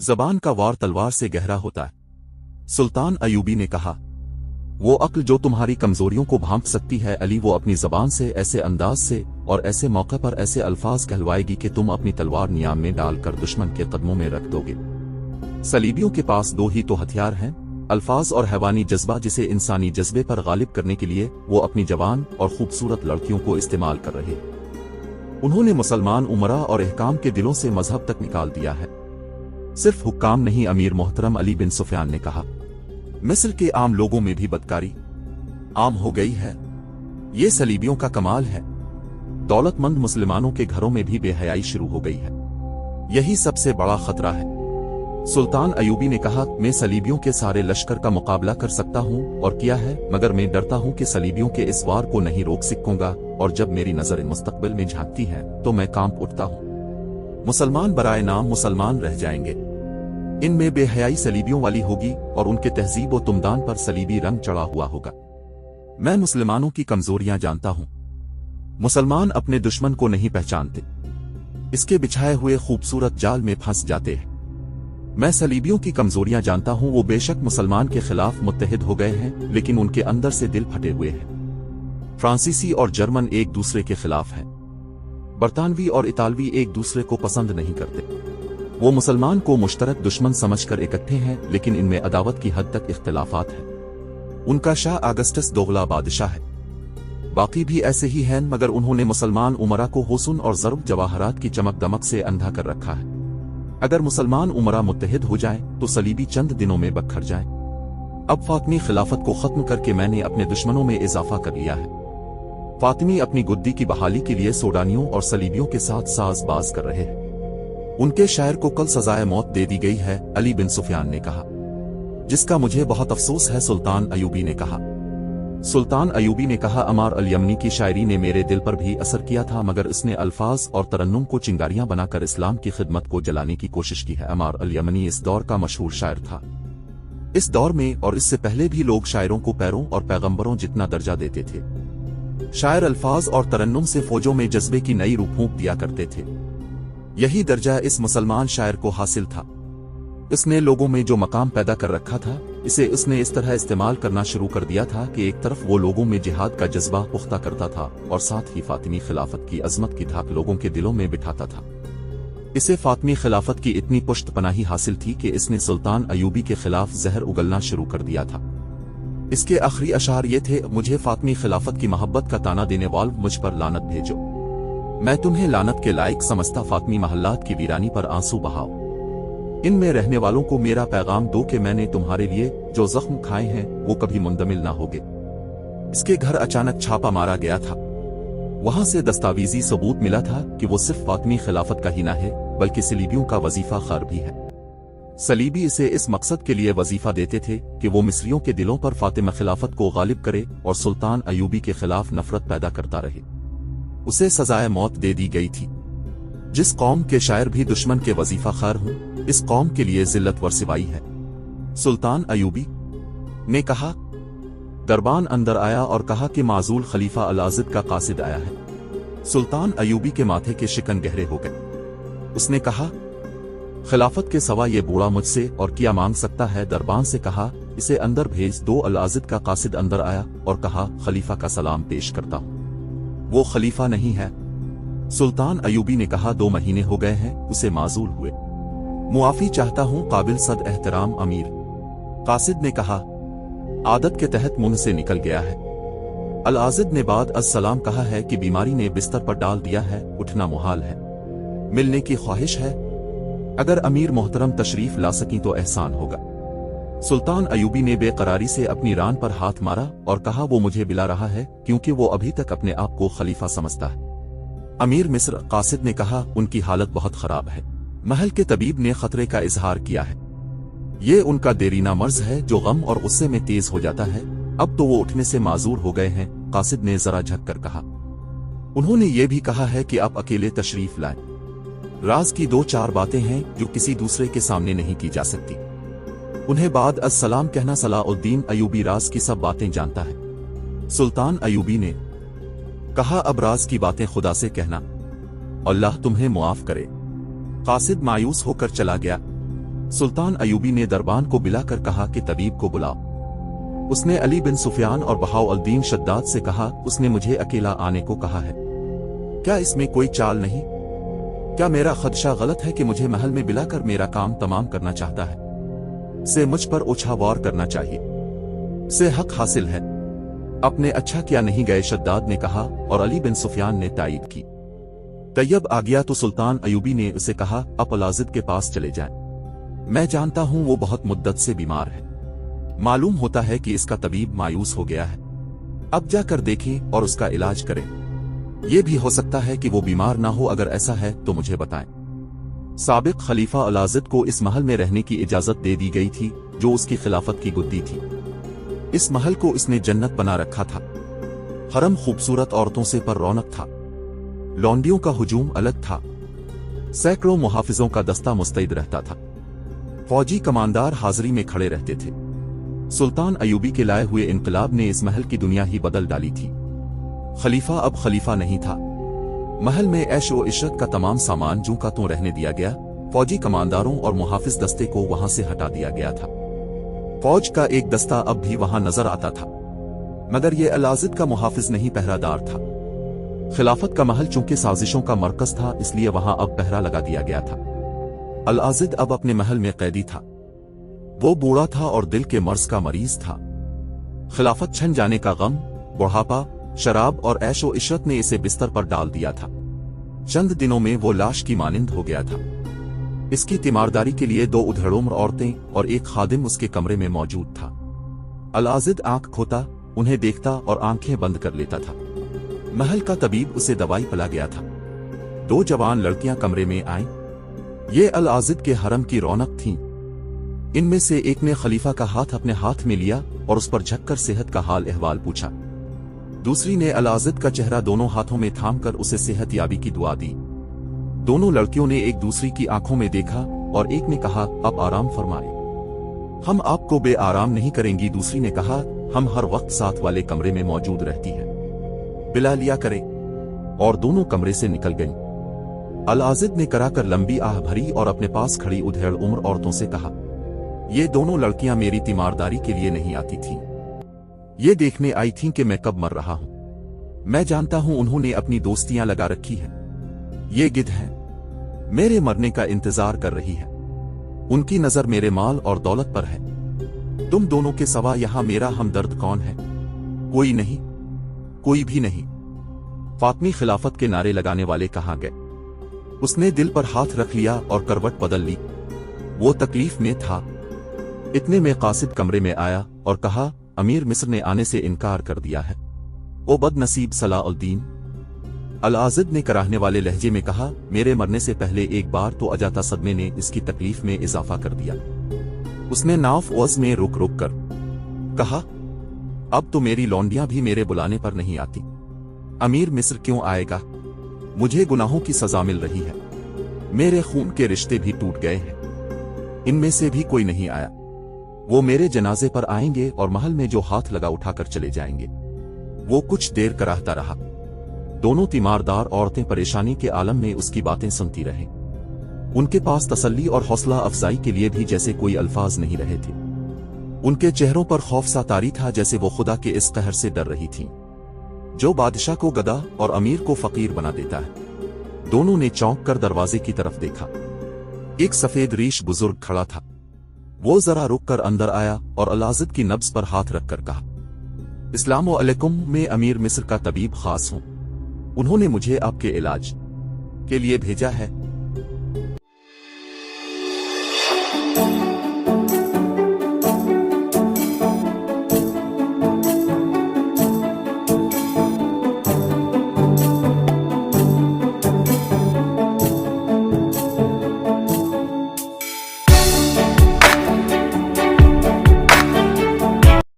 ज़बान का वार तलवार से गहरा होता है। सुल्तान अयूबी ने कहा, वो अक्ल जो तुम्हारी कमजोरियों को भांप सकती है अली, वो अपनी ज़बान से ऐसे अंदाज से और ऐसे मौके पर ऐसे अल्फाज कहलवाएगी कि तुम अपनी तलवार नियाम में डालकर दुश्मन के कदमों में रख दोगे। सलीबियों के पास दो ही तो हथियार हैं, अल्फाज और हैवानी जज्बा, जिसे इंसानी जज्बे पर गालिब करने के लिए वो अपनी जवान और खूबसूरत लड़कियों को इस्तेमाल कर रहे। उन्होंने मुसलमान उमरा और अहकाम के दिलों से मजहब तक निकाल दिया है। सिर्फ हुक्काम नहीं, अमीर मोहतरम अली बिन सुफियान ने कहा, मिस्र के आम लोगों में भी बदकारी आम हो गई है। ये सलीबियों का कमाल है। दौलतमंद मुसलमानों के घरों में भी बेहयाई शुरू हो गई है। यही सबसे बड़ा खतरा है। सुल्तान अयूबी ने कहा, मैं सलीबियों के सारे लश्कर का मुकाबला कर सकता हूं और किया है, मगर मैं डरता हूं कि सलीबियों के इस वार को नहीं रोक सकूंगा, और जब मेरी नजरें मुस्तकबिल में झांकती हैं तो मैं कांप उठता हूं। मुसलमान बराए नाम मुसलमान रह जाएंगे। इनमें बेहयाई सलीबियों वाली होगी और उनके तहजीब व तुमदान पर सलीबी रंग चढ़ा हुआ होगा। मैं मुसलमानों की कमजोरियां जानता हूं। मुसलमान अपने दुश्मन को नहीं पहचानते, इसके बिछाए हुए खूबसूरत जाल में फंस जाते हैं। मैं सलीबियों की कमजोरियां जानता हूं। वो बेशक मुसलमान के खिलाफ मुत्तहिद हो गए हैं, लेकिन उनके अंदर से दिल फटे हुए हैं। फ्रांसीसी और जर्मन एक दूसरे के खिलाफ हैं। बरतानवी और इतालवी एक दूसरे को पसंद नहीं करते। वो मुसलमान को मुश्तरक दुश्मन समझकर इकट्ठे हैं, लेकिन इनमें अदावत की हद तक इख्तिलाफात हैं। उनका शाह अगस्टस दोगला बादशाह है, बाकी भी ऐसे ही हैं, मगर उन्होंने मुसलमान उमरा को हुस्न और ज़रूब जवाहरात की चमक दमक से अंधा कर रखा है। अगर मुसलमान उमरा मुत्तहिद हो जाए तो सलीबी चंद दिनों में बखर जाए। अब फातिमी खिलाफत को खत्म करके मैंने अपने दुश्मनों में इजाफा कर लिया है। फातिमी अपनी गुद्दी की बहाली के लिए सोडानियों और सलीबियों के साथ साजबाज कर रहे हैं। उनके शायर को कल सजाए मौत दे दी गई है, अली बिन सुफियान ने कहा, जिसका मुझे बहुत अफसोस है, सुल्तान अयूबी ने कहा। सुल्तान अयूबी ने कहा, अमार अल यमनी की शायरी ने मेरे दिल पर भी असर किया था, मगर इसने अल्फाज और तरन्नुम को चिंगारियां बनाकर इस्लाम की खिदमत को जलाने की कोशिश की है। अमार अल यमनी इस दौर का मशहूर शायर था। इस दौर में और इससे पहले भी लोग शायरों को पैरों और पैगंबरों जितना दर्जा देते थे। शायर अल्फाज और तरन्नुम से फौजों में जज्बे की नई रूह फूंक दिया करते थे। यही दर्जा इस मुसलमान शायर को हासिल था। इसने लोगों में जो मकाम पैदा कर रखा था, इसे उसने इस तरह इस्तेमाल करना शुरू कर दिया था कि एक तरफ वो लोगों में जिहाद का जज्बा पुख्ता करता था और साथ ही फातिमी खिलाफत की अजमत की धाक लोगों के दिलों में बिठाता था। इसे फातिमी खिलाफत की इतनी पुश्त पनाही हासिल थी कि इसने सुल्तान अयूबी के खिलाफ जहर उगलना शुरू कर दिया था। इसके आखिरी अशार ये थे, मुझे फातिमी खिलाफत की मोहब्बत का ताना देने वाल, मुझ पर लानत भेजो। मैं तुम्हें लानत के लायक समझता, फातिमी महल्लात की वीरानी पर आंसू बहाओ। इनमें रहने वालों को मेरा पैगाम दो कि मैंने तुम्हारे लिए जो जख्म खाए हैं वो कभी मुंदमिल ना होगे। इसके घर अचानक छापा मारा गया था। वहां से दस्तावेजी सबूत मिला था कि वो सिर्फ फातिमी खिलाफत का ही ना है, बल्कि सलीबियों का वजीफा खार भी है। सलीबी इसे इस मकसद के लिए वजीफा देते थे कि वो मिस्रियों के दिलों पर फातिमा खिलाफत को गालिब करे और सुल्तान अयूबी के खिलाफ नफरत पैदा करता रहे। उसे सजाए मौत दे दी गई थी। जिस कौम के शायर भी दुश्मन के वजीफा खार हों, इस कौम के लिए जिल्लत व सिवाई है। सुल्तान अयूबी ने कहा, दरबान अंदर आया और कहा कि माजूल खलीफा अल-आज़िद का कासिद आया है। सुल्तान अयूबी के माथे के शिकन गहरे हो गए। उसने कहा, खिलाफत के सवा ये बूढ़ा मुझसे और क्या मांग सकता है। दरबान से कहा, इसे अंदर भेज दो। अल-आज़िद का कासिद अंदर आया और कहा, खलीफा का सलाम पेश करता हूं। वो खलीफा नहीं है। सुल्तान अयूबी ने कहा, 2 महीने हो गए हैं उसे माजूल हुए। मुआफी चाहता हूं, काबिल सद एहतराम अमीर। कासिद ने कहा, आदत के तहत मुंह से निकल गया है। अल-आज़िद ने बाद अस्सलाम कहा है कि बीमारी ने बिस्तर पर डाल दिया है, उठना मुहाल है। मिलने की ख्वाहिश है। अगर अमीर मोहतरम तशरीफ ला सकी तो एहसान होगा। सुल्तान अयूबी ने बेकरारी से अपनी रान पर हाथ मारा और कहा, वो मुझे बिला रहा है क्योंकि वो अभी तक अपने आप को खलीफा समझता है। अमीर मिस्र कासिद ने कहा, उनकी हालत बहुत खराब है। महल के तबीब ने खतरे का इजहार किया है। ये उनका देरीना मर्ज है जो गम और गुस्से में तेज हो जाता है। अब तो वो उठने से माजूर हो गए हैं। कासिद ने जरा झक कर कहा। उन्होंने ये भी कहा है कि आप अकेले तशरीफ लाएं। राज की 2-4 बातें हैं जो किसी दूसरे के सामने नहीं की जा सकती। उन्हें बाद अस्सलाम कहना। सलाउद्दीन अयूबी राज की सब बातें जानता है। सुल्तान अयूबी ने कहा, अब राज की बातें खुदा से कहना, अल्लाह तुम्हें मुआफ करे। कासिद मायूस होकर चला गया। सुल्तान अयूबी ने दरबान को बुलाकर कहा कि तबीब को बुलाओ। उसने अली बिन सुफियान और बहाउद्दीन शद्दाद से कहा, उसने मुझे अकेला आने को कहा है, क्या इसमें कोई चाल नहीं? क्या मेरा खदशा गलत है कि मुझे महल में बुलाकर मेरा काम तमाम करना चाहता है? से मुझ पर ओछा वार करना चाहिए, से हक हासिल है। अपने अच्छा क्या नहीं गए, शद्दाद ने कहा, और अली बिन सुफियान ने तायीद की। तैयब आ गया तो सुल्तान अयूबी ने उसे कहा, आप अलाजिद के पास चले जाएं। मैं जानता हूं वो बहुत मुद्दत से बीमार है, मालूम होता है कि इसका तबीब मायूस हो गया है। अब जाकर देखें और उसका इलाज करें। यह भी हो सकता है कि वो बीमार ना हो, अगर ऐसा है तो मुझे बताएं। साबिक खलीफा अलाजिद को इस महल में रहने की इजाजत दे दी गई थी जो उसकी खिलाफत की गुद्दी थी। इस महल को इसने जन्नत बना रखा था। हरम खूबसूरत औरतों से पर रौनक था, लौंडियों का हुजूम अलग था, सैकड़ों मुहाफिजों का दस्ता मुस्तैद रहता था, फौजी कमांडार हाजिरी में खड़े रहते थे। सुल्तान अयूबी के लाए हुए इनकलाब ने इस महल की दुनिया ही बदल डाली थी। खलीफा अब खलीफा नहीं था। महल में ऐश व इशरत का तमाम सामान जूं का त्यों रहने दिया गया। फौजी कमांडारों और मुहाफिज दस्ते को वहां से हटा दिया गया था। फौज का एक दस्ता अब भी वहां नजर आता था, मगर यह अलाजिद का मुहाफिज नहीं, पहरादार था। खिलाफत का महल चूंकि साजिशों का मरकज था, इसलिए वहां अब पहरा लगा दिया गया था। अलाजिद अब अपने महल में कैदी था। वो बूढ़ा था और दिल के मर्ज का मरीज था। खिलाफत छन जाने का गम, बुढ़ापा, शराब और ऐशो इशरत ने इसे बिस्तर पर डाल दिया था। चंद दिनों में वो लाश की मानिंद हो गया था। इसकी तीमारदारी के लिए 2 उधेड़ोम्र औरतें और एक खादिम उसके कमरे में मौजूद था। अलाजिद आंख खोता, उन्हें देखता और आंखें बंद कर लेता था। महल का तबीब उसे दवाई पिला गया था। 2 जवान लड़कियां कमरे में आईं। ये अलाजिद के हरम की रौनक थीं। इनमें से एक ने खलीफा का हाथ अपने हाथ में लिया और उस पर झककर सेहत का हाल अहवाल पूछा। दूसरी ने अलाजिद का चेहरा दोनों हाथों में थामकर उसे सेहत याबी की दुआ दी। दोनों लड़कियों ने एक दूसरी की आंखों में देखा और एक ने कहा, आप आराम फरमाए, हम आपको बे आराम नहीं करेंगी। दूसरी ने कहा, हम हर वक्त साथ वाले कमरे में मौजूद रहती है, बिला लिया करें। और दोनों कमरे से निकल गईं। अलाजिद ने कराकर लंबी आह भरी और अपने पास खड़ी उधेड़ उम्र औरतों से कहा, ये दोनों लड़कियां मेरी तीमारदारी के लिए नहीं आती थीं। ये देखने आई थीं कि मैं कब मर रहा हूं। मैं जानता हूं उन्होंने अपनी दोस्तियां लगा रखी हैं। ये गिद्ध हैं, मेरे मरने का इंतजार कर रही है। उनकी नजर मेरे माल और दौलत पर है। तुम दोनों के सिवा यहां मेरा हमदर्द कौन है? कोई नहीं, कोई भी नहीं। फातमी खिलाफत के नारे लगाने वाले कहां गए? उसने दिल पर हाथ रख लिया और करवट बदल ली। वो तकलीफ में था। इतने में कासिद कमरे में आया और कहा, अमीर मिस्र ने आने से इनकार कर दिया है। ओ बदनसीब सलाउद्दीन। अलाजिद ने कराहने वाले लहजे में कहा, मेरे मरने से पहले एक बार तो अजाता सदमे ने इसकी तकलीफ में इजाफा कर दिया। उसने नाफ वज़ में रुक रुक कर कहा, अब तो मेरी लौंडियां भी मेरे बुलाने पर नहीं आती। अमीर मिस्र क्यों आएगा? मुझे गुनाहों की सजा मिल रही है। मेरे खून के रिश्ते भी टूट गए हैं। इनमें से भी कोई नहीं आया। वो मेरे जनाजे पर आएंगे और महल में जो हाथ लगा उठाकर चले जाएंगे। वो कुछ देर कराहता रहा। दोनों तीमारदार औरतें परेशानी के आलम में उसकी बातें सुनती रहीं। उनके पास तसल्ली और हौसला अफजाई के लिए भी जैसे कोई अल्फाज नहीं रहे थे। उनके चेहरों पर खौफ सा तारी था, जैसे वो खुदा के इस कहर से डर रही थीं, जो बादशाह को गदा और अमीर को फकीर बना देता है। दोनों ने चौंक कर दरवाजे की तरफ देखा। एक सफेद रीश बुजुर्ग खड़ा था। वो जरा रुक कर अंदर आया और अलाजिद की नब्ज पर हाथ रखकर कहा, इस्लाम अलैकुम, मैं अमीर मिस्र का तबीब खास हूं। उन्होंने मुझे आपके इलाज के लिए भेजा है।